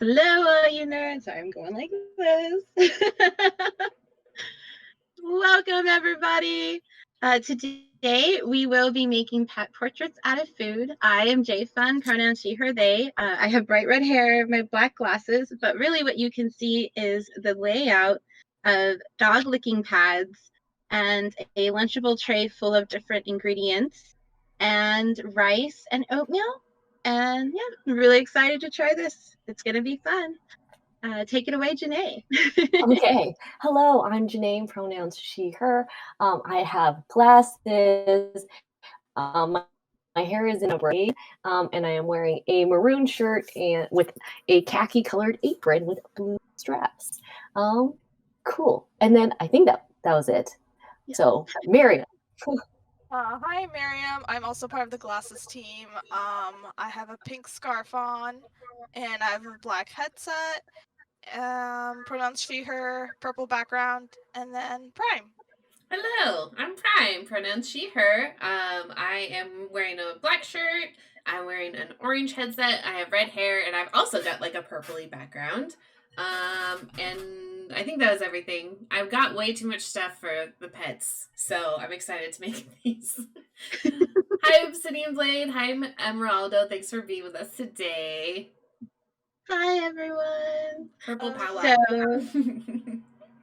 Hello, all you nerds. I'm going like this. Welcome, everybody. Today, we will be making pet portraits out of food. I am J Fun, pronouns she, her, they. I have bright red hair, my black glasses, but really what you can see is the layout of dog licking pads and a Lunchable tray full of different ingredients and rice and oatmeal. And yeah, I'm really excited to try this. It's going to be fun. Take it away, Janae. Okay. Hello, I'm Janae, pronouns she, her. I have glasses. My hair is in a braid, and I am wearing a maroon shirt and with a khaki colored apron with blue straps. Cool. And then I think that was it. Yeah. So, Miriam. Hi, Miriam. I'm also part of the glasses team. I have a pink scarf on, and I have a black headset. Pronouns she, her, purple background, and then Prime. Hello, I'm Prime, pronouns she, her. I am wearing a black shirt. I'm wearing an orange headset. I have red hair, and I've also got like a purpley background. And I think that was everything. I've got way too much stuff for the pets, so I'm excited to make these. Hi, Obsidian Blade. Hi, Emeraldo. Thanks for being with us today. Hi, everyone. Purple powwow. So,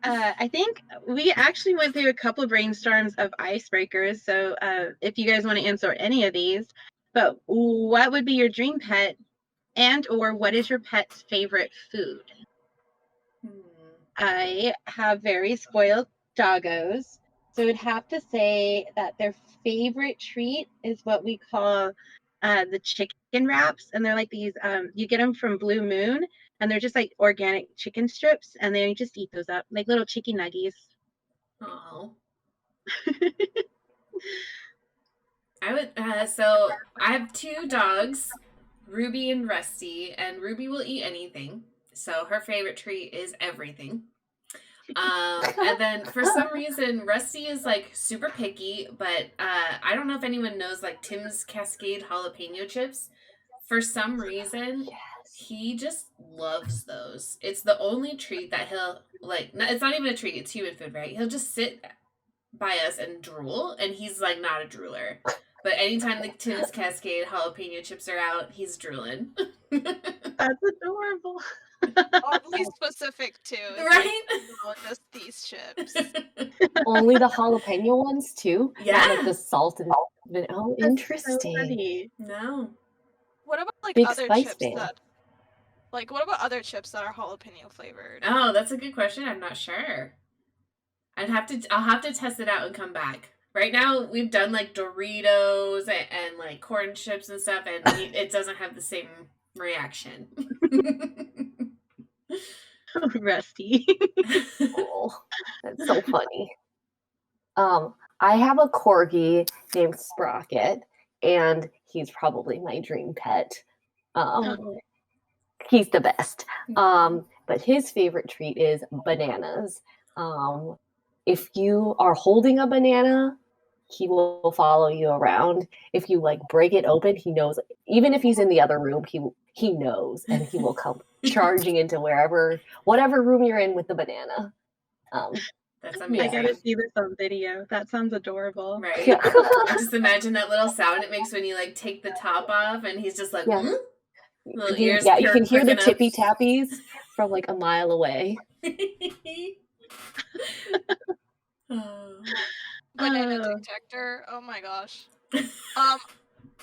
I think we actually went through a couple of brainstorms of icebreakers. So, if you guys want to answer any of these, but what would be your dream pet, and or what is your pet's favorite food? I have very spoiled doggos, so I'd have to say that their favorite treat is what we call the chicken wraps, and they're like these. You get them from Blue Moon, and they're just like organic chicken strips, and they just eat those up like little chicken nuggies. Oh. I would. So I have two dogs, Ruby and Rusty, and Ruby will eat anything. So her favorite treat is everything. And then for some reason, Rusty is like super picky, but I don't know if anyone knows like Tim's Cascade jalapeno chips. For some reason, he just loves those. It's the only treat that he'll like. It's not even a treat; it's human food, right? He'll just sit by us and drool, and he's like not a drooler. But anytime the Tim's Cascade jalapeno chips are out, he's drooling. That's adorable. Oddly specific too, right? Like, just these chips. Only the jalapeno ones too. Yeah, not like the salt and oh, That's interesting. So no. What about like Big other spice chips fan. that? Like, what about other chips that are jalapeno flavored? Oh, that's a good question. I'm not sure. I'll have to test it out and come back. Right now, we've done like Doritos and like corn chips and stuff, and it doesn't have the same reaction. Rusty. Oh, that's so funny. I have a corgi named Sprocket, and he's probably my dream pet. He's the best. But his favorite treat is bananas. If you are holding a banana, he will follow you around. If you like break it open, he knows. Even if he's in the other room, he knows, and he will come charging into whatever room you're in with the banana. That's amazing. I gotta see this on video. That sounds adorable. Right. Yeah. Just imagine that little sound it makes when you like take the top off, and he's just like, yeah. Little ears. Yeah, you can hear the tippy tappies from like a mile away. Banana detector. Oh my gosh.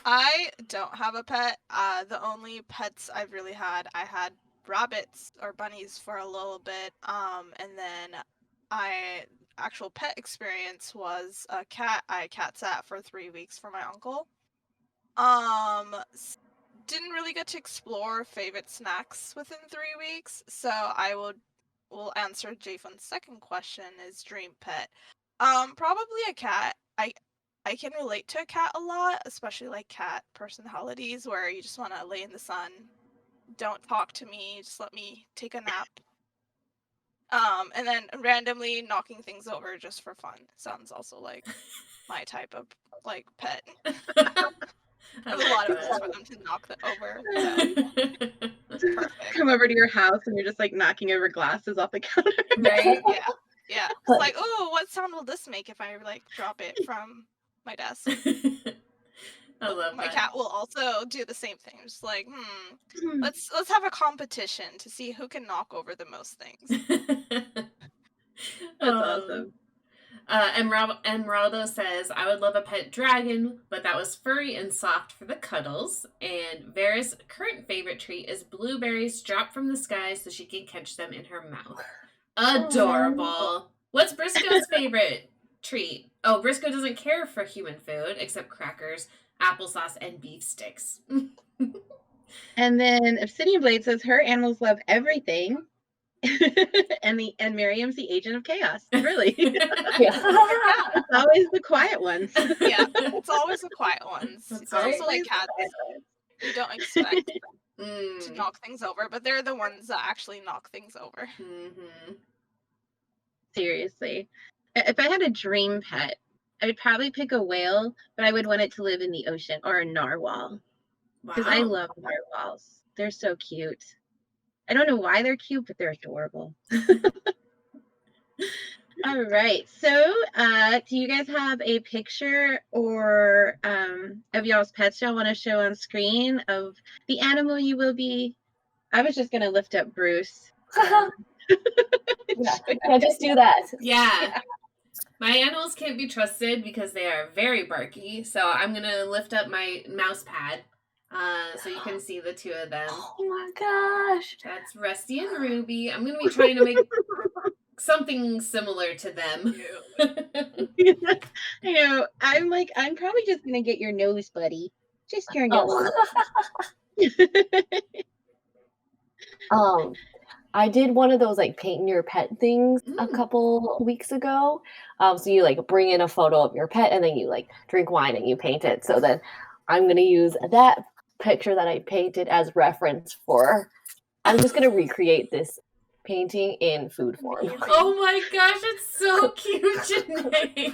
I don't have a pet. The only pets I've really had, I had rabbits or bunnies for a little bit. And then actual pet experience was a cat. I cat sat for 3 weeks for my uncle. Didn't really get to explore favorite snacks within 3 weeks, so I will answer Jafon's second question is dream pet. Probably a cat. I can relate to a cat a lot, especially like cat personalities where you just want to lay in the sun, don't talk to me, just let me take a nap. And then randomly knocking things over just for fun sounds also like my type of like pet. There's a lot of ways for them to knock that over. So it's perfect. Come over to your house and you're just like knocking over glasses off the counter. Right? Yeah. It's like, oh, what sound will this make if I like drop it from my desk? I love my that. cat will also do the same thing. Just like, let's have a competition to see who can knock over the most things. That's awesome. Emeraldo says, I would love a pet dragon, but that was furry and soft for the cuddles. And Vera's current favorite treat is blueberries dropped from the sky so she can catch them in her mouth. Adorable. What's Briscoe's favorite treat? Oh, Briscoe doesn't care for human food except crackers, applesauce, and beef sticks. And then Obsidian Blade says her animals love everything. and Miriam's the agent of chaos. Really. It's always the quiet ones. Yeah, it's always the quiet ones. That's It's right. also like cats. You don't expect to knock things over, but they're the ones that actually knock things over. Mm-hmm. Seriously. If I had a dream pet, I would probably pick a whale, but I would want it to live in the ocean, or a narwhal. Because I love narwhals. They're so cute. I don't know why they're cute, but they're adorable. All right. So, do you guys have a picture or of y'all's pets y'all want to show on screen of the animal you will be? I was just going to lift up Bruce. Yeah, just do that. Yeah. My animals can't be trusted because they are very barky. So I'm going to lift up my mouse pad so you can see the two of them. Oh my gosh. That's Rusty and Ruby. I'm going to be trying to make something similar to them. I know. I'm probably just going to get your nose, buddy. Just your nose. I did one of those like paint your pet things a couple weeks ago. So you like bring in a photo of your pet and then you like drink wine and you paint it. So then I'm going to use that picture that I painted as reference for, I'm just going to recreate this painting in food form. Oh my gosh, it's so cute, Janae.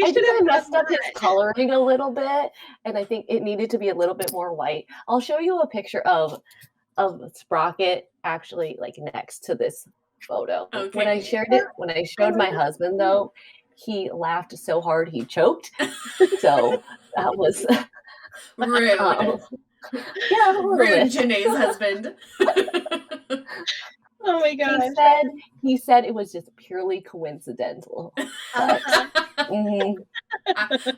I think I messed up his coloring a little bit, and I think it needed to be a little bit more white. I'll show you a picture of Sprocket actually like next to this photo. Okay. When I showed my husband though, he laughed so hard he choked. So that was rude. Yeah, rude, Janae's husband. Oh my god! He said it was just purely coincidental. But,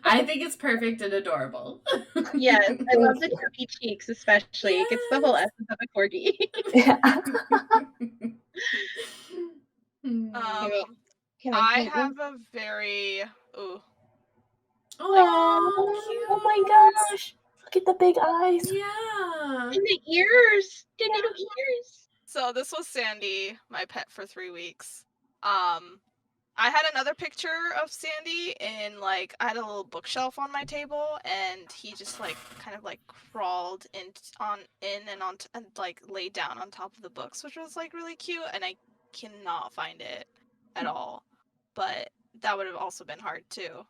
I think it's perfect and adorable. Yes, I love the chubby cheeks, especially. Yes. It gets the whole essence of a corgi. I have a very Oh my gosh! Look at the big eyes. Yeah, and the ears, the little ears. So this was Sandy, my pet for 3 weeks. I had another picture of Sandy in I had a little bookshelf on my table, and he just kind of crawled in and laid down on top of the books, which was really cute, and I cannot find it at all. But that would have also been hard to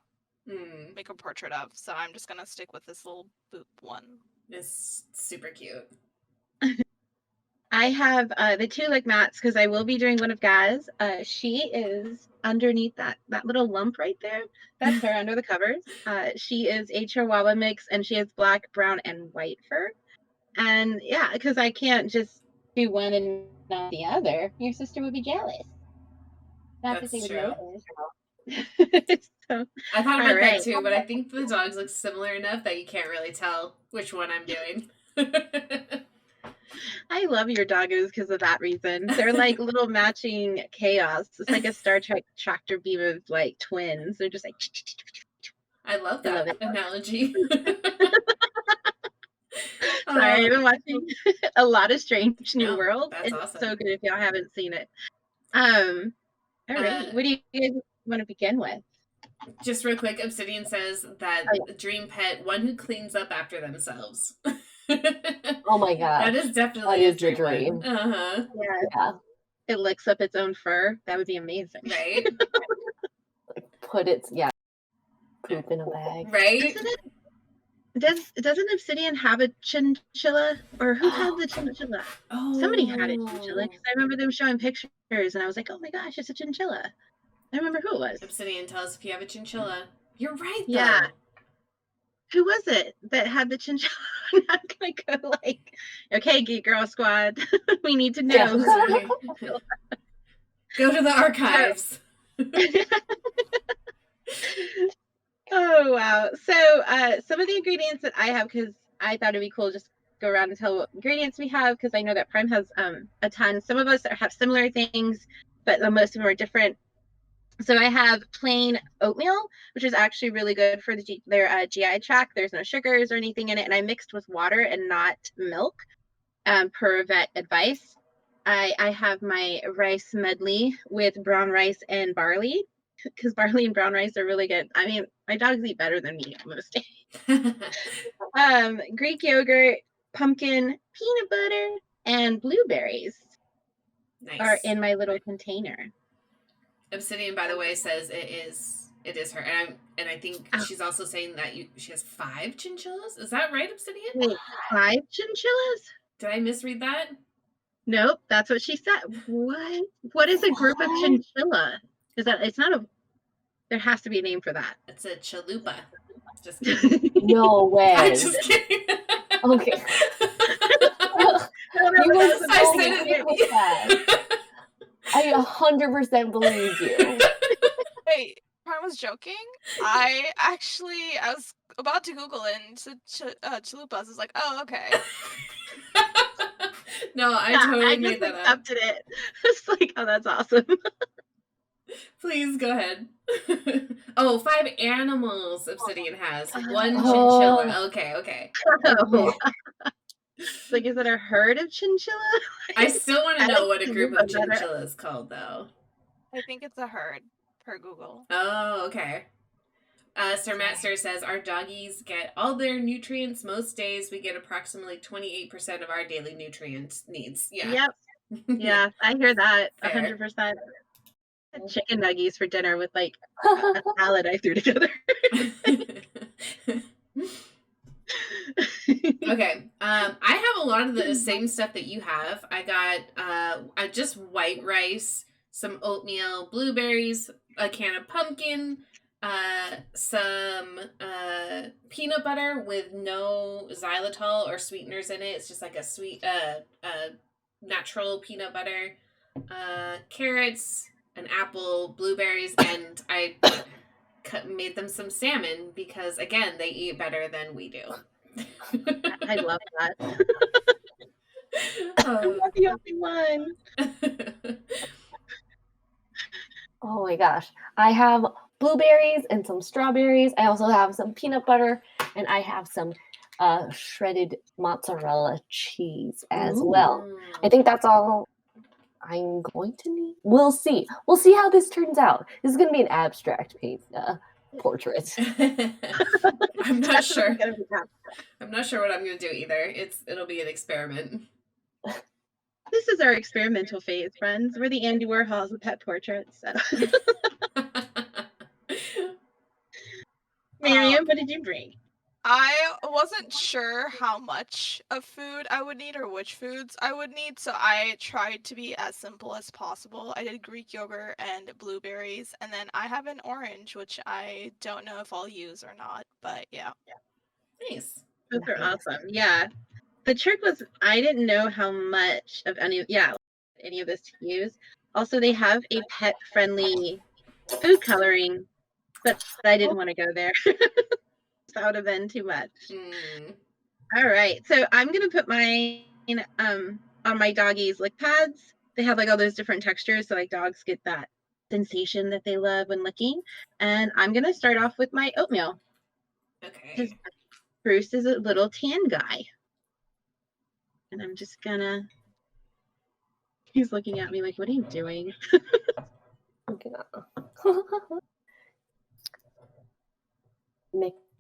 make a portrait of, so I'm just gonna stick with this little boop one. It's super cute. I have the two mats because I will be doing one of Gaz. She is underneath that little lump right there. That's her under the covers. She is a Chihuahua mix, and she has black, brown, and white fur. And yeah, because I can't just do one and not the other. Your sister would be jealous. That's true. So, I thought about that too, but I think the dogs look similar enough that you can't really tell which one I'm doing. I love your doggos because of that reason. They're like little matching chaos. It's like a Star Trek tractor beam of twins. They're just like. I love that analogy. Sorry, I've been watching a lot of Strange New World. That's it's awesome. So good if y'all haven't seen it. All right, what do you guys want to begin with? Just real quick, Obsidian says that dream pet, one who cleans up after themselves. Oh my god, that is definitely a dream. Yeah. It licks up its own fur. That would be amazing, right? Put poop in a bag, right? doesn't Obsidian have a chinchilla? Or who had the chinchilla? Somebody had a chinchilla because I remember them showing pictures and I was like, oh my gosh, it's a chinchilla. I remember who it was. Obsidian, tell us if you have a chinchilla. You're right, Yeah. though. Who was it that had the chinchilla? I'm not gonna go like, okay, Geek Girl Squad, we need to know. Yeah. Go to the archives. Oh wow! So some of the ingredients that I have, because I thought it'd be cool, just go around and tell what ingredients we have, because I know that Prime has a ton. Some of us have similar things, but most of them are different. So I have plain oatmeal, which is actually really good for their GI tract. There's no sugars or anything in it, and I mixed with water and not milk, per vet advice. I have my rice medley with brown rice and barley, because barley and brown rice are really good. I mean, my dogs eat better than me most days. Greek yogurt, pumpkin, peanut butter, and blueberries are in my little container. Obsidian, by the way, says it is her, and I think she's also saying that she has 5 chinchillas. Is that right, Obsidian? Wait, 5 chinchillas? Did I misread that? Nope, that's what she said. What? What is a group of chinchilla? Is that? It's not a. There has to be a name for that. It's a chalupa. Just kidding. No way. I'm just kidding. Okay. I 100% believe you. Wait, I was joking. I was about to Google it and said chalupas. I was like, oh, okay. No, I totally made that up. Accepted it. It's like, oh, that's awesome. Please go ahead. 5 animals Obsidian has. 1 chinchilla. Okay. Oh. Like, is it a herd of chinchilla? I still want to know what a group of chinchilla is called, though. I think it's a herd per Google. Oh, okay. Sir Master says, our doggies get all their nutrients. Most days we get approximately 28% of our daily nutrient needs. Yeah. Yep. Yeah, I hear that. Fair. 100%. Chicken nuggies for dinner with like a salad I threw together. Okay. I have a lot of the same stuff that you have. I got just white rice, some oatmeal, blueberries, a can of pumpkin, some peanut butter with no xylitol or sweeteners in it. It's just like a sweet natural peanut butter, carrots, an apple, blueberries, and I made them some salmon because, again, they eat better than we do. I love that. I'm not the only one. Oh my gosh. I have blueberries and some strawberries. I also have some peanut butter, and I have some shredded mozzarella cheese as well. I think that's all I'm going to need. We'll see. We'll see how this turns out. This is going to be an abstract portrait. I'm not sure. I'm not sure what I'm going to do either. It'll be an experiment. This is our experimental phase, friends. We're the Andy Warhols of pet portraits. So. Miriam, what did you bring? I wasn't sure how much of food I would need or which foods I would need, so I tried to be as simple as possible. I did Greek yogurt and blueberries, and then I have an orange, which I don't know if I'll use or not, but yeah. Nice. Those are awesome. Yeah. The trick was I didn't know how much of any of this to use. Also, they have a pet-friendly food coloring, but I didn't want to go there. That would have been too much. All right, so I'm gonna put mine on my doggies' lick pads. They have like all those different textures, so like dogs get that sensation that they love when licking. And I'm gonna start off with my oatmeal. Okay. Bruce is a little tan guy, and I'm just gonna. He's looking at me like, "What are you doing?"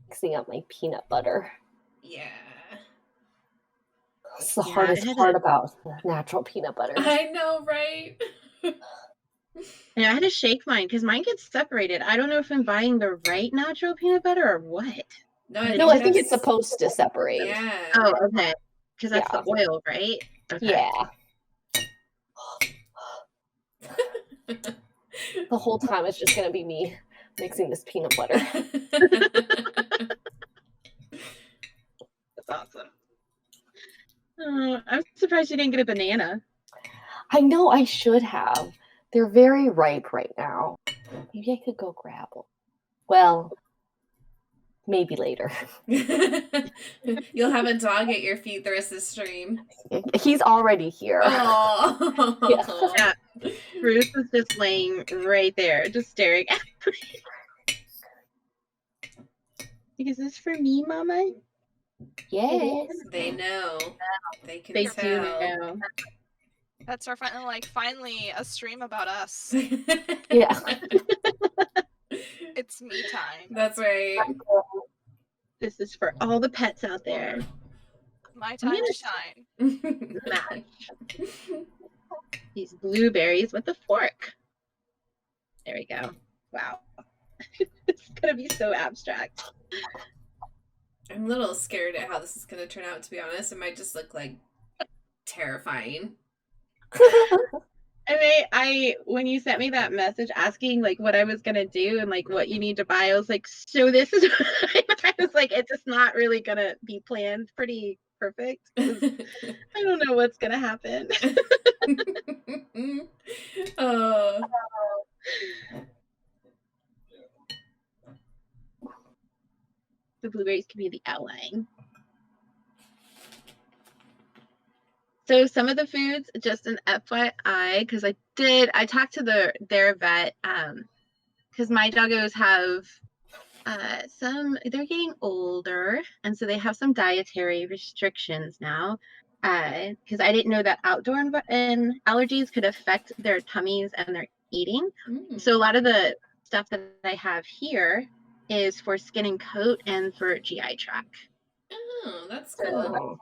Mixing up my peanut butter. Yeah. It's the hardest part about natural peanut butter. I know, right? Yeah, I had to shake mine because mine gets separated. I don't know if I'm buying the right natural peanut butter or what. No, No, I think it's supposed to separate. Yeah. Oh, okay. Because that's Yeah. the oil, right? Okay. Yeah. The whole time it's just gonna be me mixing this peanut butter. That's awesome. Oh, I'm surprised you didn't get a banana. I know I should have. They're very ripe right now. Maybe I could go grab them. Well, maybe later. You'll have a dog at your feet the rest of the stream. He's already here. Oh. Yeah. Bruce is just laying right there, just staring at me. Is this for me, Mama? Yes. They know. They can They do tell. know. Pets are finally a stream about us. Yeah. It's me time. That's right. This is for all the pets out there. My time to shine. Match these blueberries with a fork. There we go. Wow. It's gonna be so abstract. I'm a little scared at how this is going to turn out, to be honest. It might just look like terrifying. I mean, when you sent me that message asking like what I was gonna do and like what you need to buy, I was like, so this is I was like, it's just not really gonna be planned pretty perfect. I don't know what's gonna happen. Oh. The blueberries can be the outline. So some of the foods, just an FYI, because I talked to their vet, because my doggos have they're getting older, and so they have some dietary restrictions now. Because I didn't know that outdoor and allergies could affect their tummies and their eating. So a lot of the stuff that I have here is for skin and coat and for GI tract. Oh, that's cool.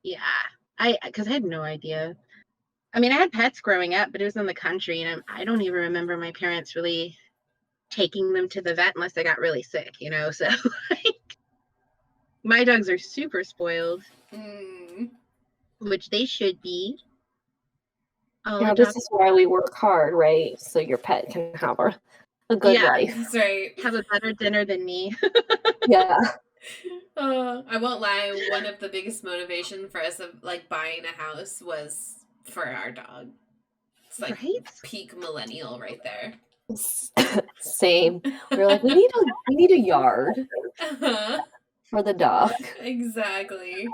Yeah, because I had no idea. I mean, I had pets growing up, but it was in the country, and I don't even remember my parents really taking them to the vet unless they got really sick, so like, my dogs are super spoiled, which they should be. This is why we work hard, right? So your pet can have a good life. That's right. Have a better dinner than me. Yeah. I won't lie, one of the biggest motivation for us of like buying a house was for our dog. It's like peak millennial right there. Same. We're like, we need a yard for the dog. Exactly.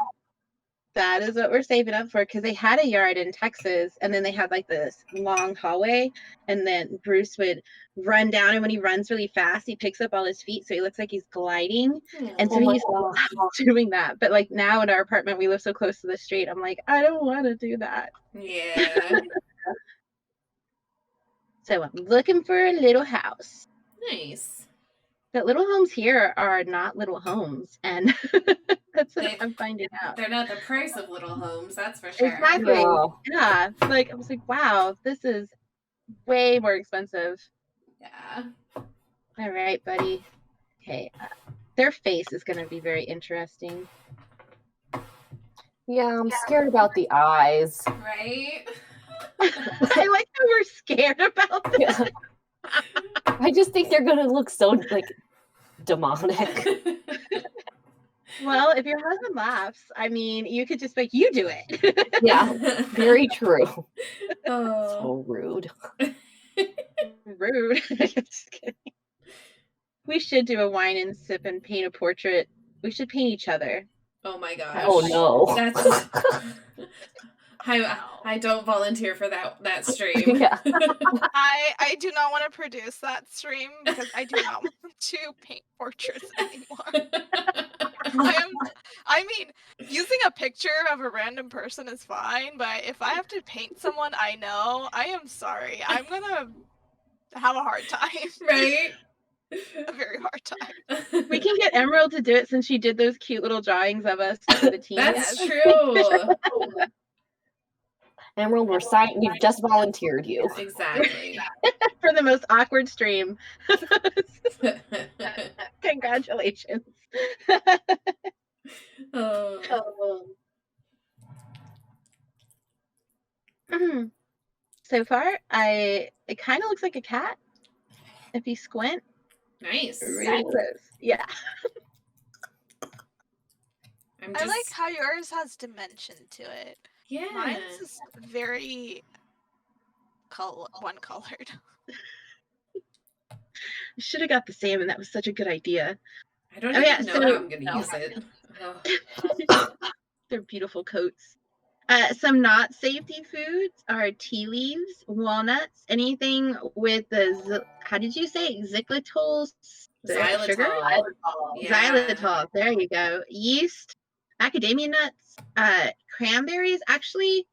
That is what we're saving up for, because they had a yard in Texas, and then they had like this long hallway, and then Bruce would run down, and when he runs really fast, he picks up all his feet, so he looks like he's gliding. And so he's doing that. But like now in our apartment, we live so close to the street, I'm like, I don't want to do that. Yeah. So I'm looking for a little house. Nice. But little homes here are not little homes, and that's what I'm finding out. They're not the price of little homes, that's for sure. Exactly. No. Yeah. Like I was like, wow, this is way more expensive. Yeah. All right, buddy. Okay. Their face is going to be very interesting. Yeah, I'm scared about the eyes. Right? I like how we're scared about this. Yeah. I just think they're gonna look so like demonic. Well, if your husband laughs, I mean, you could just be like, you do it. Yeah, very true. Oh. So rude. Rude. Just kidding. We should do a wine and sip and paint a portrait. We should paint each other. Oh my gosh. Oh no. That's I don't volunteer for that stream. Yeah. I do not want to produce that stream because I do not want to paint portraits anymore. I mean, using a picture of a random person is fine, but if I have to paint someone I know, I am sorry. I'm gonna have a hard time. Right? A very hard time. We can get Emerald to do it since she did those cute little drawings of us for the team. That's true. Emerald, we've just volunteered you. Exactly. For the most awkward stream. Congratulations. Oh, So far, it kind of looks like a cat if you squint. nice. Really close. Yeah. I'm I just like how yours has dimension to it. yeah. Mine's is very one-colored. I should have got the salmon. That was such a good idea. I don't Oh, even yeah, know so- how I'm gonna use it. Oh. They're beautiful coats. Some not safety foods are tea leaves, walnuts, anything with the, how did you say it? Xylitol sugar? Xylitol. Yeah. Xylitol, there you go. Yeast, macadamia nuts, cranberries actually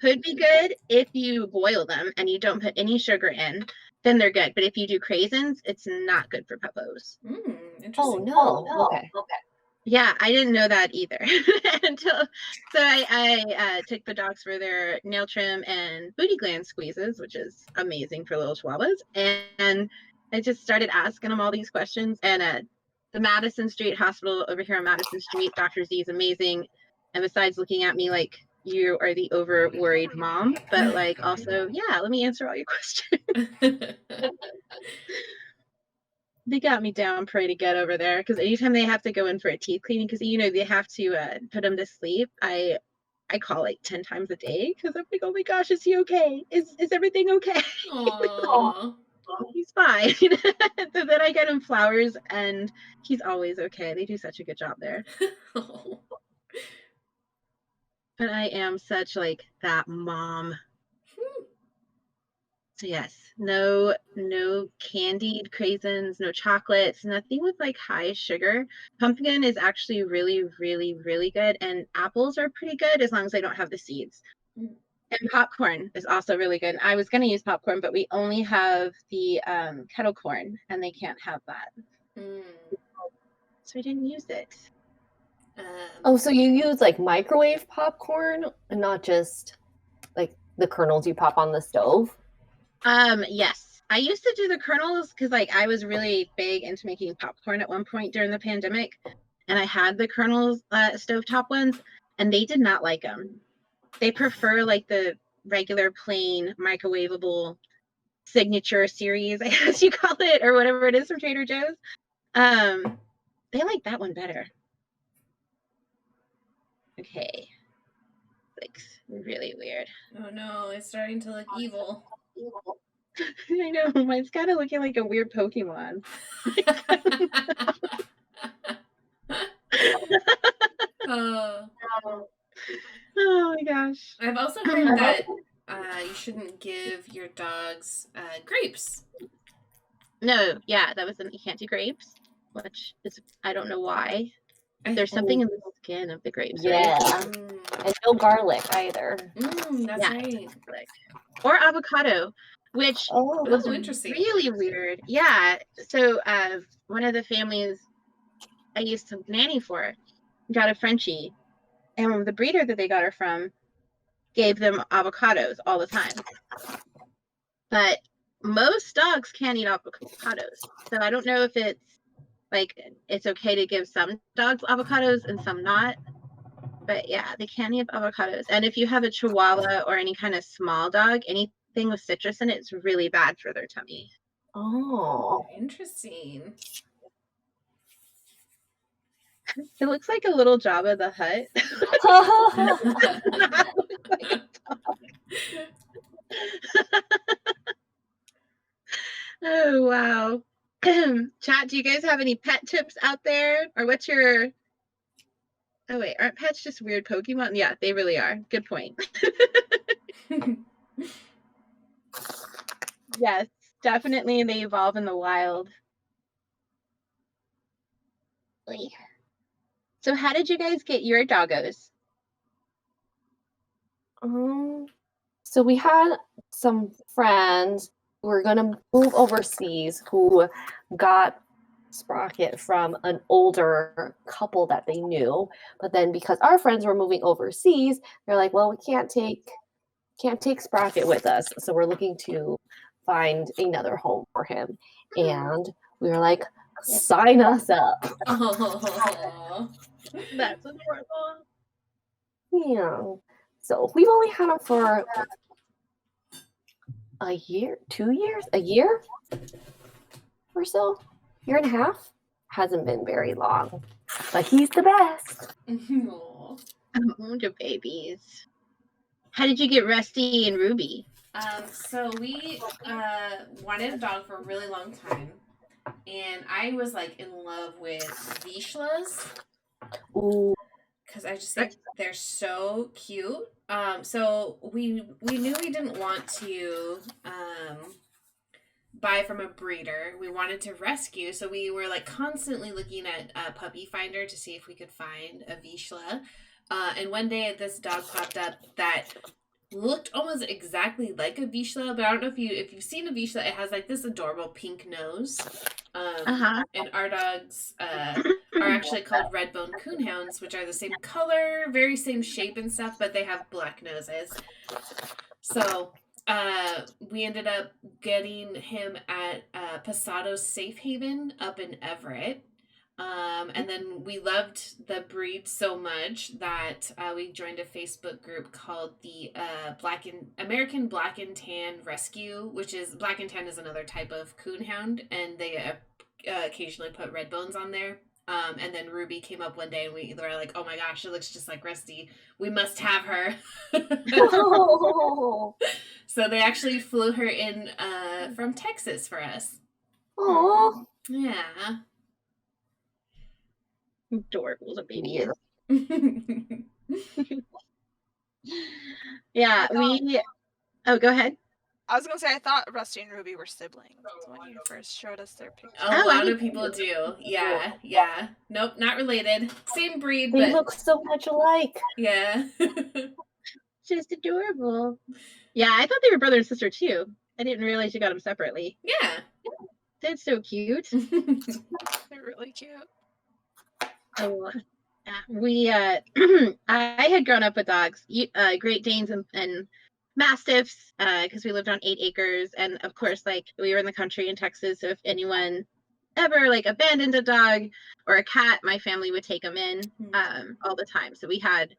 could be good if you boil them and you don't put any sugar in, then they're good. But if you do craisins, it's not good for puppos. Interesting. Oh no. Okay. Yeah, I didn't know that either until so I took the dogs for their nail trim and booty gland squeezes, which is amazing for little chihuahuas, and I just started asking them all these questions. And the Madison Street Hospital over here on Madison Street, Dr. Z is amazing, and besides looking at me like you are the over worried mom, but like also, yeah, let me answer all your questions. They got me down pretty good over there because anytime they have to go in for a teeth cleaning, because they have to put them to sleep, I call like 10 times a day because I'm like, oh my gosh, is he okay? Is everything okay? Aww. He's fine. So then I get him flowers and he's always okay. They do such a good job there. But I am such like that mom. So yes, no candied craisins, no chocolates, nothing with like high sugar. Pumpkin is actually really, really, really good, and apples are pretty good as long as they don't have the seeds. And popcorn is also really good. I was going to use popcorn, but we only have the kettle corn, and they can't have that, so I didn't use it. Oh, so you use like microwave popcorn and not just like the kernels you pop on the stove? Yes, I used to do the kernels because like I was really big into making popcorn at one point during the pandemic, and I had the kernels stovetop ones, and they did not like them. They prefer like the regular plain microwavable signature series, I guess you call it, or whatever it is from Trader Joe's. They like that one better. Okay, like really weird. Oh no, it's starting to look evil. I know, mine's kind of looking like a weird Pokemon. Oh my gosh. I've also heard that you shouldn't give your dogs grapes. No, yeah, that was you can't do grapes, which is, I don't know why. There's something in the skin of the grapes, Yeah. right? And no garlic either. That's right. Or avocado, which was interesting. really weird. Yeah. So one of the families I used to nanny for got a Frenchie, and the breeder that they got her from gave them avocados all the time. But most dogs can't eat avocados. So I don't know if it's like it's okay to give some dogs avocados and some not. But yeah, they can't eat avocados. And if you have a Chihuahua or any kind of small dog, anything with citrus in it, it's really bad for their tummy. Oh, interesting. It looks like a little Jabba the Hutt. Oh, wow. Chat, do you guys have any pet tips out there? Or what's your... Oh, wait, aren't pets just weird Pokemon? Yeah, they really are. Good point. Yes, definitely they evolve in the wild. So how did you guys get your doggos? So we had some friends who were going to move overseas who got Sprocket from an older couple that they knew. But then because our friends were moving overseas, they're like, well, we can't take Sprocket with us. So we're looking to find another home for him. And we were like, Sign us up. Oh. That's adorable. Yeah. So we've only had him for a year, 2 years, a year or so, year and a half. Hasn't been very long, but he's the best. Aw. Oh, the babies. How did you get Rusty and Ruby? So we wanted a dog for a really long time, and I was like in love with Vishlas Ooh. because I just think they're so cute. So we knew we didn't want to buy from a breeder. We wanted to rescue, so we were like constantly looking at Puppy Finder to see if we could find a Vishla. And one day this dog popped up that looked almost exactly like a Vishla, but I don't know if you've seen a Vishla. It has like this adorable pink nose. And our dogs are actually called red bone coonhounds, which are the same color, very same shape and stuff, but they have black noses. So we ended up getting him at Pasado's Safe Haven up in Everett. And then we loved the breed so much that we joined a Facebook group called the American Black and Tan Rescue, which is Black and Tan is another type of coonhound, and they occasionally put red bones on there. And then Ruby came up one day and we were like, oh my gosh, she looks just like Rusty. We must have her. Oh. So they actually flew her in from Texas for us. Oh. Yeah. Adorable, the babies. Yeah. Yeah, oh, go ahead. I was gonna say I thought Rusty and Ruby were siblings when you first showed us their picture. A lot of people do. Yeah. Nope, not related. Same breed, They but look so much alike. yeah. Just adorable. Yeah, I thought they were brother and sister too. I didn't realize you got them separately. Yeah. That's so cute. They're really cute. Oh, we I had grown up with dogs, Great Danes and Mastiffs, because we lived on 8 acres, and of course, like we were in the country in Texas, so if anyone ever like abandoned a dog or a cat, my family would take them in all the time. So we had,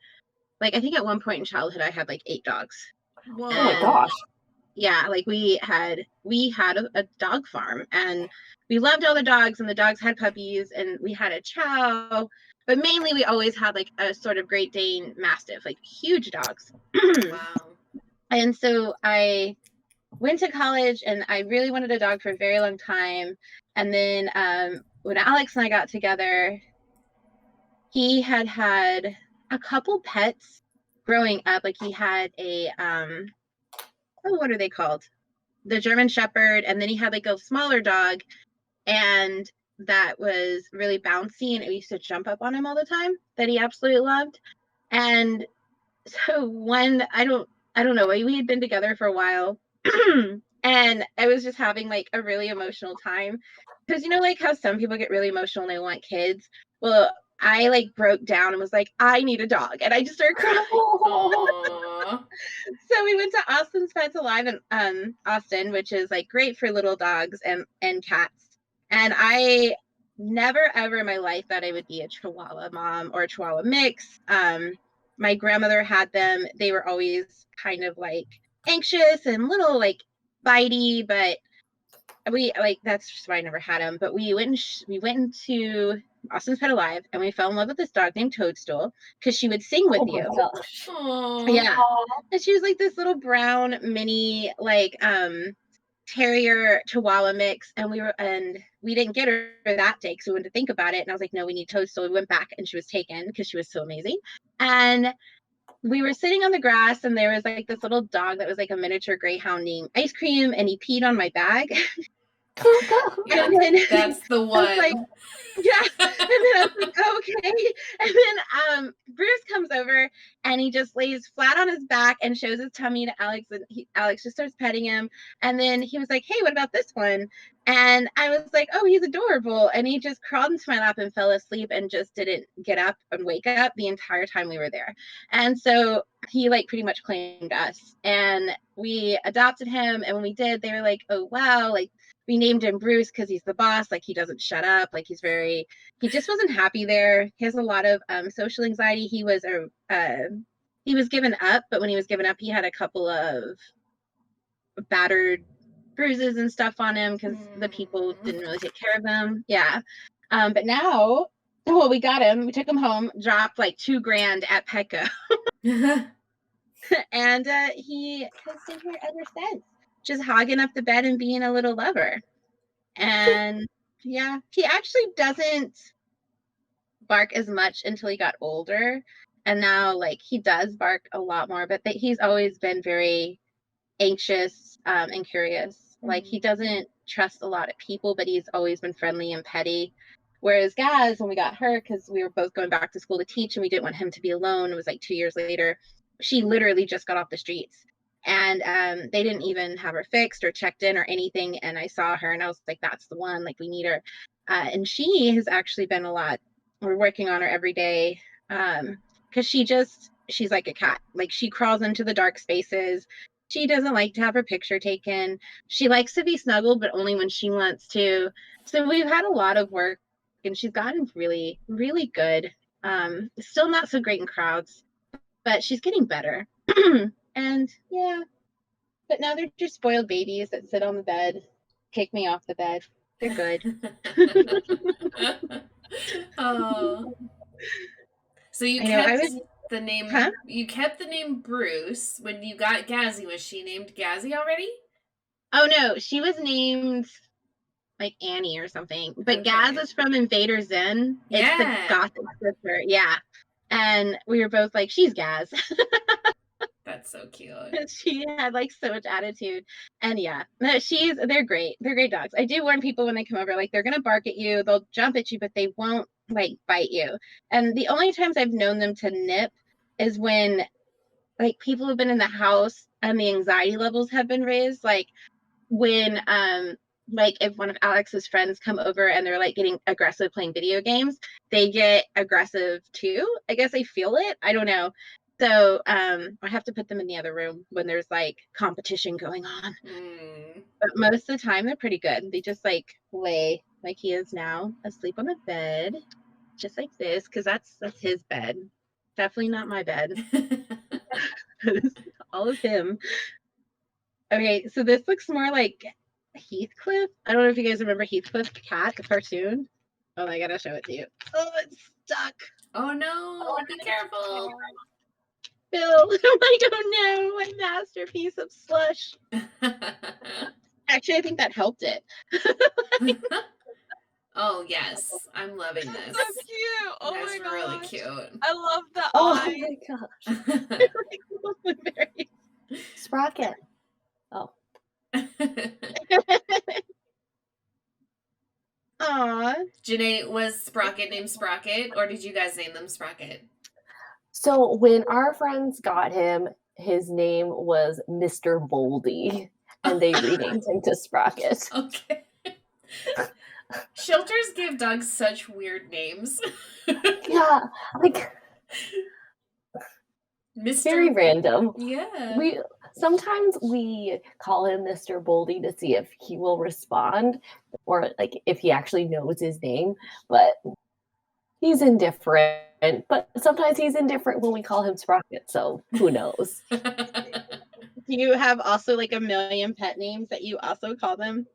like, I think at one point in childhood, I had like 8 dogs. Whoa. Oh my gosh. Yeah, like we had a dog farm, and we loved all the dogs, and the dogs had puppies, and we had a chow, but mainly we always had like a sort of Great Dane Mastiff, like huge dogs. Wow. And so I went to college, and I really wanted a dog for a very long time. And then when Alex and I got together, he had a couple pets growing up. Like he had a what are they called? The German Shepherd, and then he had like a smaller dog, and that was really bouncy, and we used to jump up on him all the time, that he absolutely loved. And so I don't know, we had been together for a while, and I was just having like a really emotional time, because you know, like how some people get really emotional and they want kids. Well, I like broke down and was like, I need a dog, and I just started crying. Aww. So we went to Austin's Pets Alive in Austin, which is like great for little dogs and cats. And I never ever in my life thought I would be a Chihuahua mom or a Chihuahua mix. My grandmother had them. They were always kind of like anxious and little like bitey, but that's just why I never had them. But we went into Austin's Pet Alive, and we fell in love with this dog named Toadstool, because she would sing with you. Gosh. Aww. Yeah. And she was like this little brown mini like terrier Chihuahua mix, and we didn't get her that day because we wanted to think about it, and I was like, no, we need Toadstool. We went back, and she was taken because she was so amazing. And we were sitting on the grass, and there was like this little dog that was like a miniature greyhound named Ice Cream, and he peed on my bag. Yeah, And then that's the one. I was like, yeah. And then I was like, okay. And then Bruce comes over, and he just lays flat on his back and shows his tummy to Alex, and Alex just starts petting him. And then he was like, hey, what about this one? And I was like, oh, he's adorable. And he just crawled into my lap and fell asleep and just didn't get up and wake up the entire time we were there. And so he like pretty much claimed us, and we adopted him. And when we did, they were like, oh wow, like we named him Bruce because he's the boss. Like, he doesn't shut up. Like, he just wasn't happy there. He has a lot of social anxiety. He was given up, but when he was given up, he had a couple of battered bruises and stuff on him because the people didn't really take care of him. Yeah. But now, well, we got him. We took him home, dropped like $2,000 at Petco. And he has been here ever since, just hogging up the bed and being a little lover. And yeah, he actually doesn't bark as much until he got older. And now, like, he does bark a lot more, but he's always been very anxious and curious. Like, he doesn't trust a lot of people, but he's always been friendly and petty. Whereas Gaz, when we got her, because we were both going back to school to teach and we didn't want him to be alone, it was like 2 years later, she literally just got off the streets. And they didn't even have her fixed or checked in or anything. And I saw her and I was like, that's the one, like, we need her. And she has actually been we're working on her every day because she's like a cat. Like, she crawls into the dark spaces. She doesn't like to have her picture taken. She likes to be snuggled, but only when she wants to. So we've had a lot of work and she's gotten really, really good. Still not so great in crowds, but she's getting better. And yeah, but now they're just spoiled babies that sit on the bed, kick me off the bed. They're good. Oh. So you the name, huh? You kept the name Bruce. When you got Gazzy, was she named Gazzy already? Oh no, she was named like Annie or something. But Okay. Gaz is from Invader Zim. It's the gothic sister. Yeah. And we were both like, she's Gaz. That's so cute. She had like so much attitude. And yeah, they're great. They're great dogs. I do warn people when they come over, like, they're gonna bark at you, they'll jump at you, but they won't like bite you. And the only times I've known them to nip is when like people have been in the house and the anxiety levels have been raised. Like when like if one of Alex's friends come over and they're like getting aggressive playing video games, they get aggressive too. I guess they feel it. I don't know. So I have to put them in the other room when there's like competition going on. But most of the time they're pretty good. They just like lay like he is now, asleep on the bed, just like this, because that's his bed. Definitely not my bed. All of him. Okay, so this looks more like Heathcliff. I don't know if you guys remember Heathcliff the cat, the cartoon. Oh, I gotta show it to you. Oh, it's stuck. Oh no, be careful. Bill, I don't know. My masterpiece of slush. Actually, I think that helped it. Oh yes, I'm loving this. So cute. Oh That's my god. really cute. I love the Oh eye. my gosh. Sprocket. Oh. Aw. Janae, was Sprocket named Sprocket, or did you guys name them Sprocket? So when our friends got him, his name was Mr. Boldy, and they renamed him to Sprocket. Okay. Shelters give dogs such weird names. Yeah, like very random. Yeah. Sometimes we call him Mr. Boldy to see if he will respond or like if he actually knows his name, but he's indifferent. But sometimes he's indifferent when we call him Sprocket, so who knows? Do you have also like a million pet names that you also call them?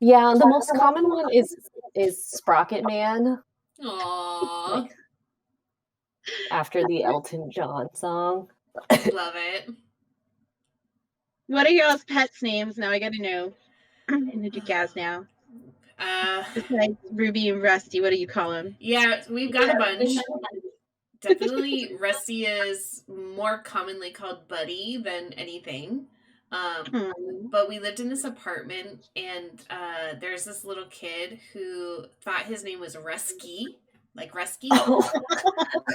Yeah, the most common one is Sprocket Man. Aww. After the Elton John song. Love it. What are y'all's pets' names? Now I gotta know. I'm gonna do Gaz now. Besides Ruby and Rusty, what do you call them? Yeah, we've got a bunch. Definitely, Rusty is more commonly called Buddy than anything. But we lived in this apartment, and there's this little kid who thought his name was Rusky, like Rusky,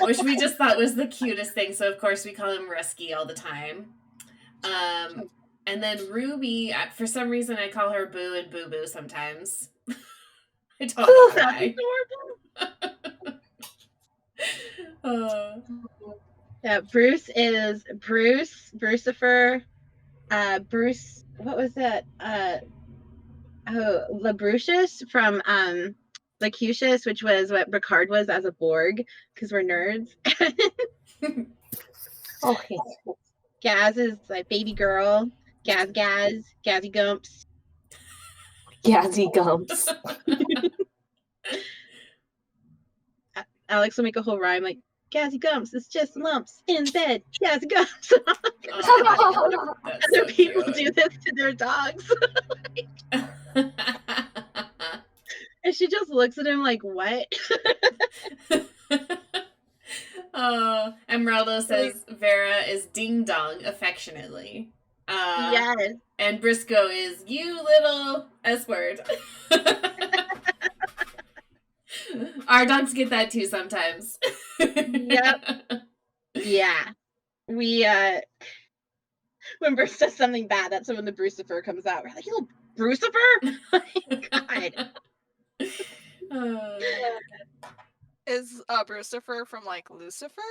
which we just thought was the cutest thing. So of course we call him Rusky all the time. And then Ruby, for some reason, I call her Boo and Boo Boo sometimes. I don't know why. Yeah, Bruce is Brucifer. Bruce, what was that? Labrucius from Lacutius, which was what Ricard was as a Borg, because we're nerds. Okay. Gaz is like baby girl. Gaz, Gazzy Gumps. Gazzy Gumps. Alex will make a whole rhyme like, Gazzy Gumps, it's just lumps in bed. Gazzy Gumps. Oh, that's Other so people cute. do this to their dogs. And she just looks at him like, what? Oh, Emeraldo says Vera is ding dong affectionately. Yes. And Briscoe is you little S word. Our dogs get that too sometimes. Yep. Yeah. We when Bruce does something bad, that's when the Brucifer comes out. We're like, you little Brucifer? Oh my God. Is Brucifer from like Lucifer?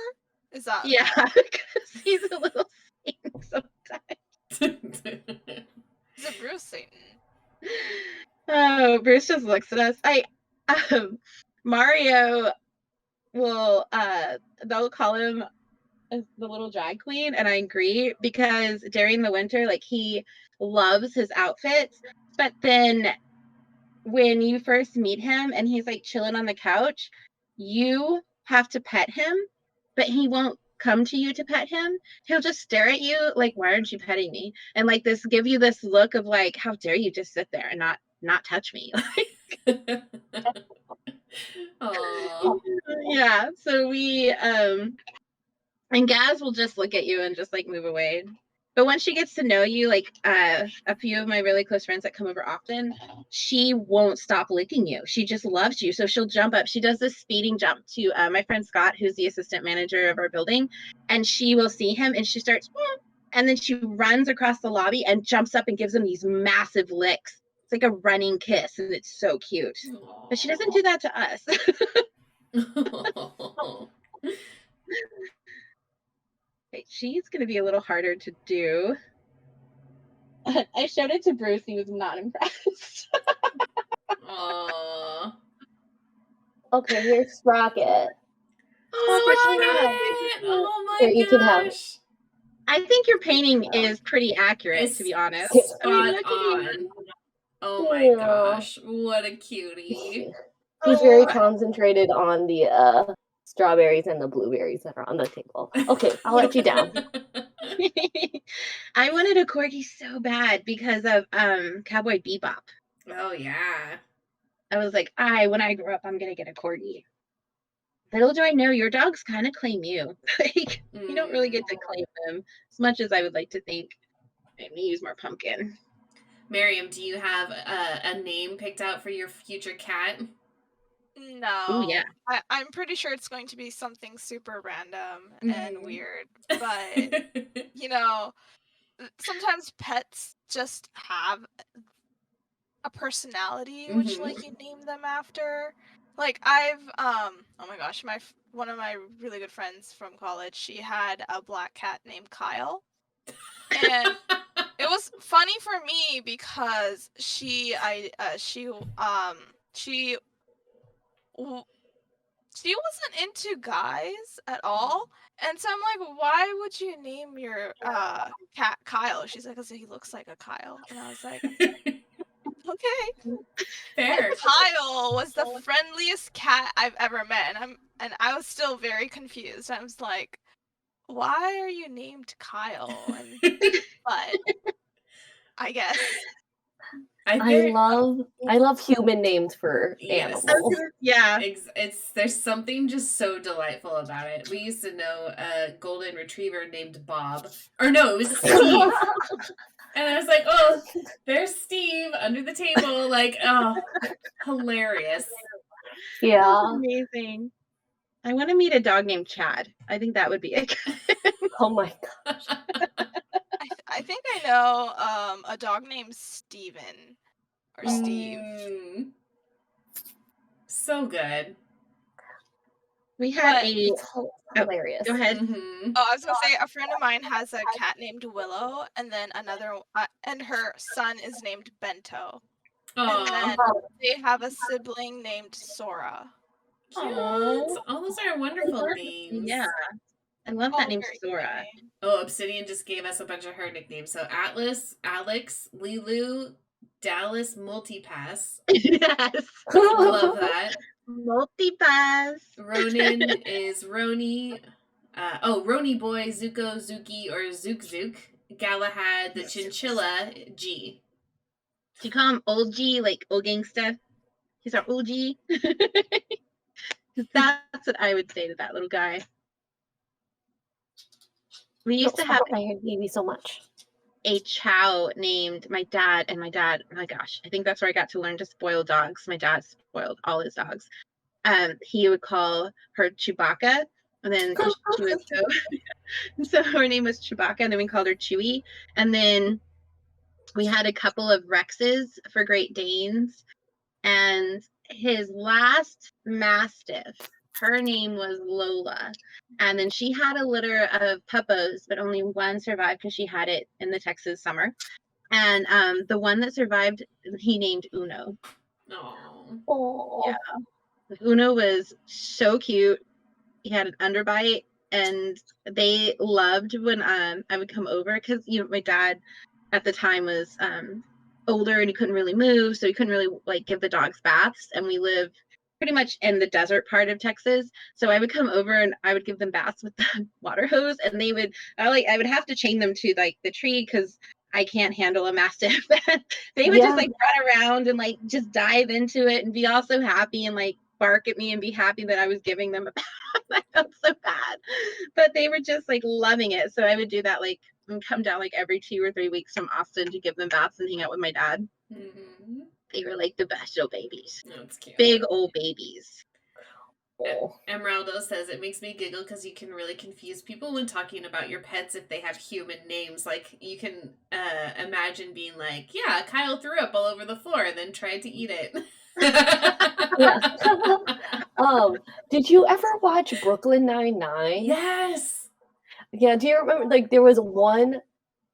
Is that? Yeah, because he's a little Satan sometimes. He's a Bruce Satan. Oh, Bruce just looks at us. Mario will they'll call him the little drag queen, and I agree, because during the winter, like, he loves his outfits, but then when you first meet him and he's like chilling on the couch, you have to pet him, but he won't come to you to pet him. He'll just stare at you like, why aren't you petting me? And like this, give you this look of like, how dare you just sit there and not touch me? Aww. Yeah, so we and Gaz will just look at you and just like move away. But once she gets to know you, like a few of my really close friends that come over often, she won't stop licking you. She just loves you. So she'll jump up. She does this speeding jump to my friend Scott, who's the assistant manager of our building. And she will see him and she starts, and then she runs across the lobby and jumps up and gives him these massive licks. It's like a running kiss, and it's so cute. But she doesn't do that to us. Okay, she's going to be a little harder to do. I showed it to Bruce. He was not impressed. Aww. Okay, here's Sprocket. Oh my Here, you can have it. gosh. I think your painting is pretty accurate, to be honest. Spot I mean, look at on. you. Oh my gosh. What a cutie. He's very concentrated on the strawberries and the blueberries that are on the table. Okay, I'll let you down. I wanted a corgi so bad because of Cowboy Bebop. Oh yeah. I was like, when I grow up, I'm gonna get a corgi. Little do I know, your dogs kind of claim you. Like, you don't really get to claim them as much as I would like to think. I'm gonna use more pumpkin. Miriam, do you have a name picked out for your future cat? No. Oh yeah. I'm pretty sure it's going to be something super random and weird. But you know, sometimes pets just have a personality, which like you name them after. Like I've oh my gosh, one of my really good friends from college, she had a black cat named Kyle. And it was funny for me because she wasn't into guys at all. And so I'm like, why would you name your cat Kyle? She's like, because he looks like a Kyle. And I was like, okay. Fair. And Kyle was the friendliest cat I've ever met. And I was still very confused. I was like, why are you named Kyle? But I guess. I love human names for animals. Yeah. There's something just so delightful about it. We used to know a golden retriever named Bob. Or no, it was Steve. And I was like, oh, there's Steve under the table. Like, oh, hilarious. Yeah. That's amazing. I want to meet a dog named Chad. I think that would be it. Oh my gosh. I think I know a dog named Steven or Steve. So good. We had hilarious. Go ahead. Oh, I was gonna say a friend of mine has a cat named Willow, and then another, and her son is named Bento. And Aw, then they have a sibling named Sora. cute. Aw. All those are wonderful names. Yeah. I love All that name, very Sora. cute names. Oh, Obsidian just gave us a bunch of her nicknames. So Atlas, Alex, Lilu, Dallas, Multipass. Yes. Love that. Multipass. Ronin is Roni. Roni Boy, Zuko, Zuki, or Zook Zook. Galahad, the Chinchilla, G. Do you call him Old G, like old gangsta? He's our old G. That's what I would say to that little guy. We used to have my baby so much. a chow named my dad, oh my gosh, I think that's where I got to learn to spoil dogs. My dad spoiled all his dogs. He would call her Chewbacca, and then 'cause she was so her name was Chewbacca, and then we called her Chewie. And then we had a couple of Rexes for Great Danes, and his last Mastiff, her name was Lola. And then she had a litter of puppos, but only one survived because she had it in the Texas summer. And the one that survived, he named Uno. Oh. Yeah. Uno was so cute. He had an underbite, and they loved when I would come over, because my dad at the time was older and he couldn't really move, so he couldn't really like give the dogs baths, and we live pretty much in the desert part of Texas. So I would come over and I would give them baths with the water hose, and I would have to chain them to like the tree because I can't handle a mastiff. They would just like run around and like just dive into it and be all so happy and like bark at me and be happy that I was giving them a bath. I felt so bad, but they were just like loving it. So I would do that, like, and come down like every 2 or 3 weeks from Austin to give them baths and hang out with my dad. Mm-hmm. They were like the best little babies. That's cute. Big old babies. Emeraldo says it makes me giggle because you can really confuse people when talking about your pets if they have human names. Like, you can imagine being like, yeah, Kyle threw up all over the floor and then tried to eat it. Did you ever watch Brooklyn Nine-Nine? Yes. Yeah, do you remember, like, there was one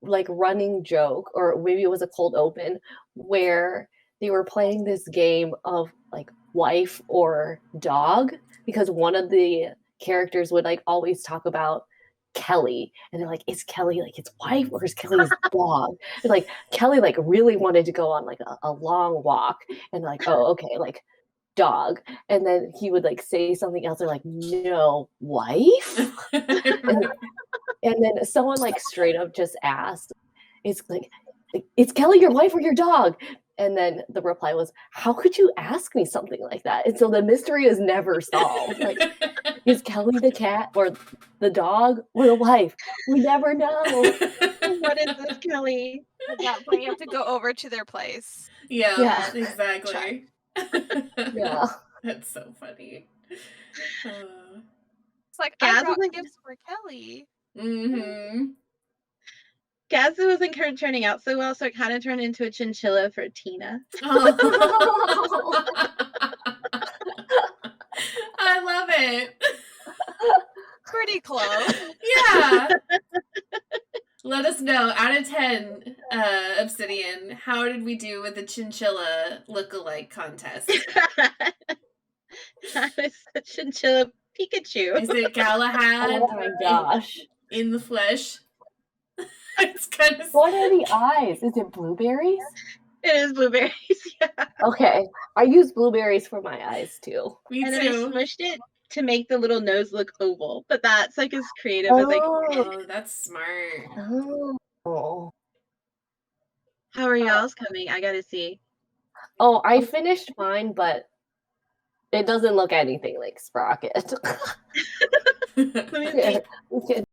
like running joke, or maybe it was a cold open, where they were playing this game of like wife or dog, because one of the characters would like always talk about Kelly, and they're like, is Kelly like his wife or is Kelly his dog? And like Kelly like really wanted to go on like a long walk, and like, oh, okay, like dog. And then he would like say something else, they're like, no, wife. And then someone like straight up just asked, it's like, is Kelly your wife or your dog? And then the reply was, how could you ask me something like that? And so the mystery is never solved. Like, is Kelly the cat or the dog or the wife? We never know. What is this, Kelly? At that point, you have to go over to their place. Yeah, exactly. Yeah. That's so funny. It's like, Gaz I brought wasn't- gifts for Kelly. Mm-hmm. Gaz wasn't turning out so well, so it kind of turned into a chinchilla for Tina. Oh. I love it. Pretty close. Yeah. Let us know, out of 10, Obsidian, how did we do with the chinchilla look-alike contest? That is a chinchilla Pikachu. Is it Galahad? Oh my gosh. In the flesh? It's kind of... What are the eyes? Is it blueberries? It is blueberries, yeah. Okay. I use blueberries for my eyes too. Me And then I too. smushed it to make the little nose look oval. But that's like as creative as I can. Oh, that's smart. Oh. How are y'all's coming? I gotta see. Oh, I finished mine, but it doesn't look anything like Sprocket. Let me see. Okay.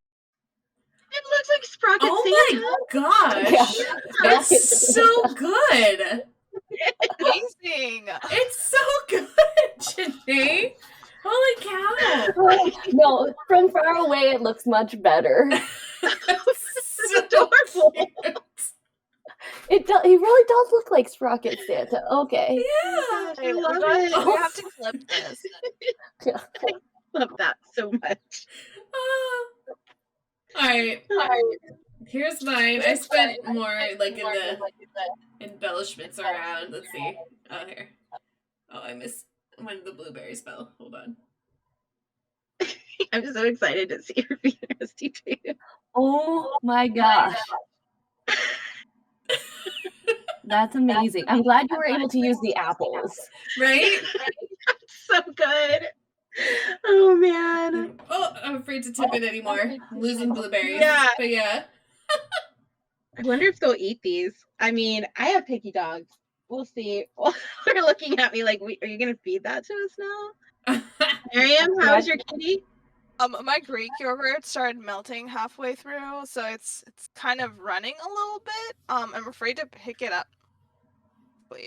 It looks like Sprocket Oh Santa. my gosh! Yeah. That's so good! Amazing. It's so good, Janae! Holy cow! No, from far away it looks much better. It's adorable. Cute. He really does look like Sprocket Santa. Okay. Yeah! I love We it. have to clip this. Yeah. Love that so much. Alright. Here's mine. I spent more like in embellishments around. Let's see. Oh, here. Oh, I missed when the blueberries fell. Hold on. I'm so excited to see her be nasty too. Oh my gosh. That's amazing. I'm glad you were able to use the apples. Right? So good. Oh man. Oh, I'm afraid to tip it anymore. I'm losing blueberries. Yeah. But yeah. I wonder if they'll eat these. I mean, I have picky dogs. We'll see. They're looking at me like, are you going to feed that to us now? Miriam, how's your kitty? My Greek yogurt started melting halfway through, so it's kind of running a little bit. I'm afraid to pick it up, but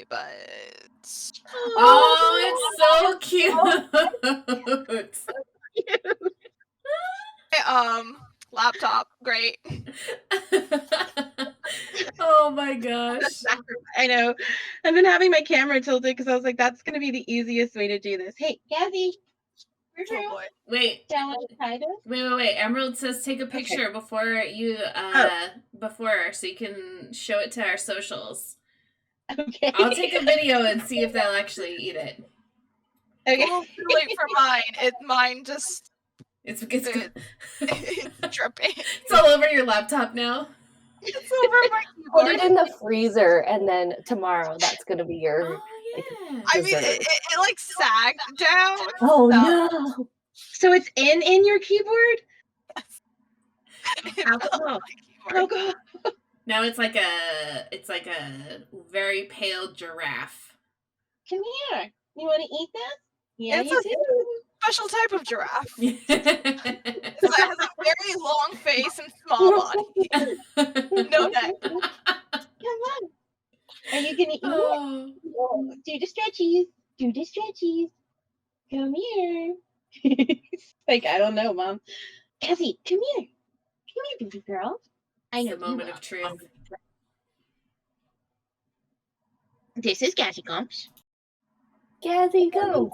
oh, it's so cute. Laptop, great. Oh my gosh. I know. I've been having my camera tilted because I was like, that's going to be the easiest way to do this. Hey, Gabby. Oh boy. Wait. Wait. Emerald says take a picture before you so you can show it to our socials. Okay. I'll take a video and see if they'll actually eat it. Okay. Well, too late for mine. Mine just it's it's dripping. It's all over your laptop now. It's over my Put keyboard. it in the freezer, and then tomorrow that's gonna be your. Yeah. I mean, it like sagged down. Oh so. no! So it's in your keyboard? It Alcohol. fell on my keyboard. Alcohol. Now it's like a very pale giraffe. Come here. You want to eat this? Yeah, It's you a do. special type of giraffe. Yeah. It has a very long face and small body. No neck. Come on. Are you gonna eat Oh. it? Do the stretchies. Do the stretchies. Come here. Like, I don't know, Mom. Cassie, come here. Come here, baby girl. I know It's the moment of truth. This is Cassie Combs. Gazzy, go!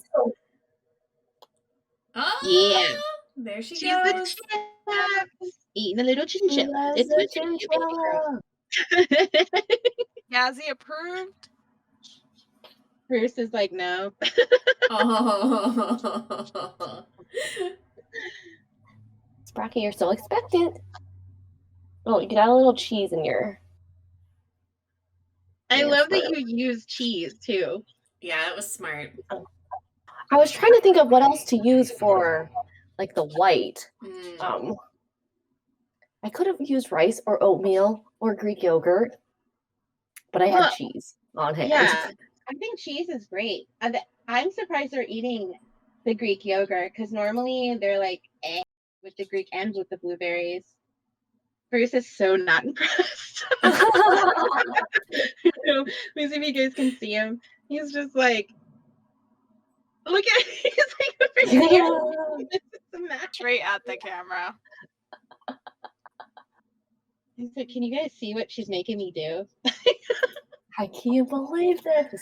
Oh, Yeah. there she She's goes. the chillax. Eating a little chinchilla. It's Loves good a for you, baby girl. chinchilla. Yazzie approved. Bruce is like, no. Oh. Sprocky, you're so expectant. Oh, you can add a little cheese in your. I Yeah, love that smart. you use cheese too. Yeah, it was smart. I was trying to think of what else to use for, like, the white. I could have used rice or oatmeal or Greek yogurt, but I had cheese on hand. Yeah, I think cheese is great. I'm surprised they're eating the Greek yogurt because normally they're like with the Greek and with the blueberries. Bruce is so not impressed. Let me see if you guys can see him. He's just like, look at he's like over here. This is the match. Straight at the camera. He's like, can you guys see what she's making me do? I can't believe this.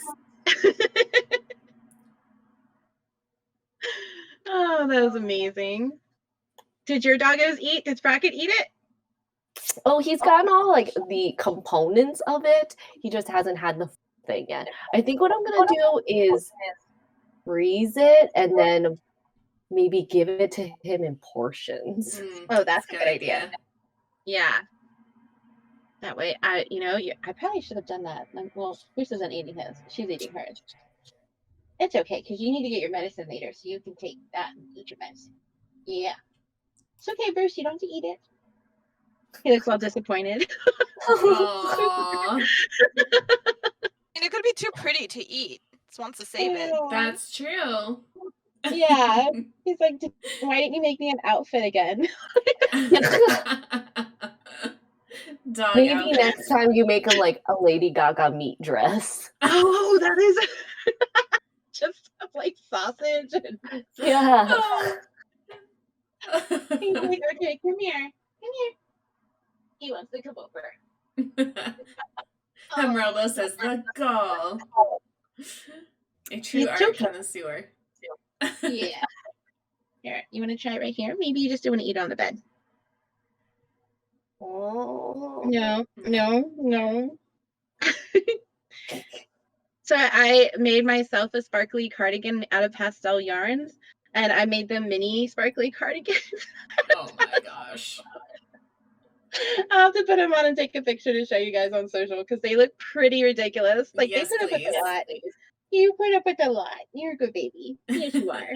Oh, that was amazing. Did your doggos eat? Did Sprocket eat it? Oh, he's gotten all like the components of it. He just hasn't had the thing yet. I think what I'm gonna do is freeze it and then maybe give it to him in portions. Oh, that's a good idea. Yeah. That way, I probably should have done that. Well, Bruce isn't eating his. She's eating hers. It's okay, because you need to get your medicine later, so you can take that and eat your medicine. Yeah. It's okay, Bruce. You don't have to eat it. He looks all disappointed. Aww. And it could be too pretty to eat. Just wants to save it. That's true. Yeah. He's like, why didn't you make me an outfit again? Dog Maybe outfit. next time you make him like a Lady Gaga meat dress. Oh, that is just like sausage. And... Yeah. Oh. He's like, okay, come here. Come here. He wants to come over. Emeraldo says the gall. A true art connoisseur. Yeah. Here, you want to try it right here? Maybe you just don't want to eat on the bed. Oh. No. So I made myself a sparkly cardigan out of pastel yarns, and I made them mini sparkly cardigans. Oh my gosh. I'll have to put them on and take a picture to show you guys on social because they look pretty ridiculous. Like Yes, they put up with please. a lot. You put up with a lot. You're a good baby. Yes, you are.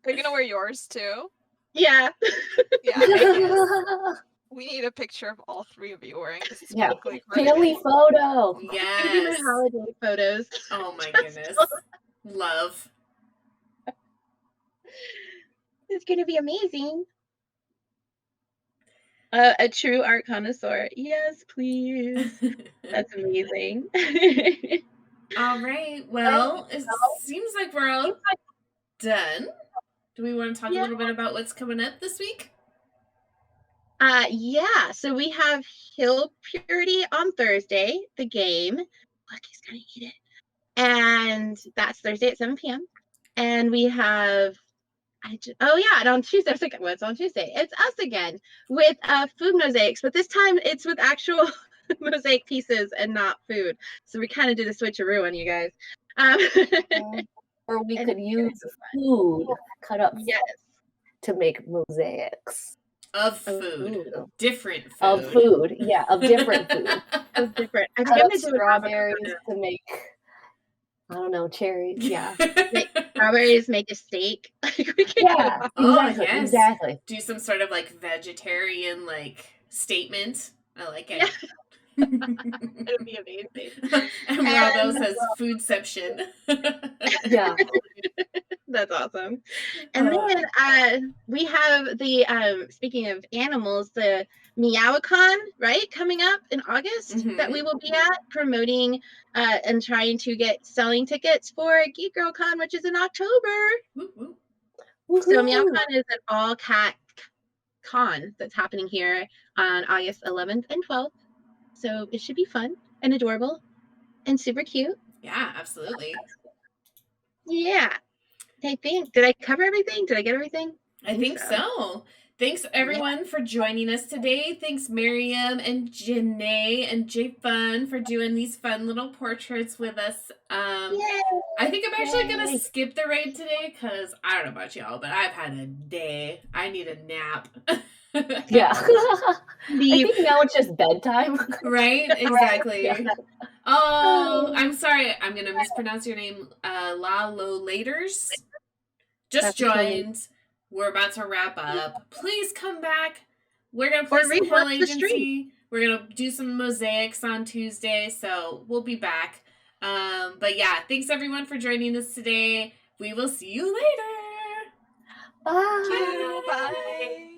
Are you gonna wear yours too? Yeah. Yeah. We need a picture of all three of you wearing this Yeah. sparkly cardigan. Family photo. It's gonna be my Yes. holiday photos. Oh my goodness. Love. It's gonna be amazing. A true art connoisseur. Yes, please. That's amazing. All right. Well, it seems like we're all done. Do we want to talk a little bit about what's coming up this week? Yeah. So we have Hill Purity on Thursday, the game. Lucky's gonna eat it. And that's Thursday at 7 p.m. And we have and on Tuesday, I was like, what's on Tuesday? It's us again with food mosaics, but this time it's with actual mosaic pieces and not food. So we kind of did a switcheroo on you guys. Or we could use food cut up Yes. to make mosaics. Of food. Different food. Of food. Yeah, of different food. Of different. I think Cut I'm up gonna do strawberries to make, I don't know, cherries. Yeah. strawberries, make a steak. Yeah, Oh, exactly. yes. Exactly. Do some sort of like vegetarian like statement. I like it. It'll be amazing. And Bravo says foodception. Yeah. That's awesome. And then we have the speaking of animals, the Meowicon, right, coming up in August that we will be at promoting and trying to get selling tickets for GeekGirlCon, which is in October. So Meowicon is an all cat con that's happening here on August 11th and 12th. So it should be fun and adorable and super cute. Yeah, absolutely. Yeah. I think, did I cover everything? Did I get everything? I think so. Thanks everyone for joining us today. Thanks Miriam and Janae and Jay Fun for doing these fun little portraits with us. I think I'm actually gonna skip the raid today because I don't know about y'all, but I've had a day. I need a nap. Yeah. I think now it's just bedtime. Right? Exactly. Yeah. Oh, I'm sorry. I'm gonna mispronounce your name. La Lo Laters. Just joined. We're about to wrap up. Please come back. We're gonna play some Hill Agency. We're gonna do some mosaics on Tuesday, so we'll be back. But yeah, thanks everyone for joining us today. We will see you later. Bye. Bye.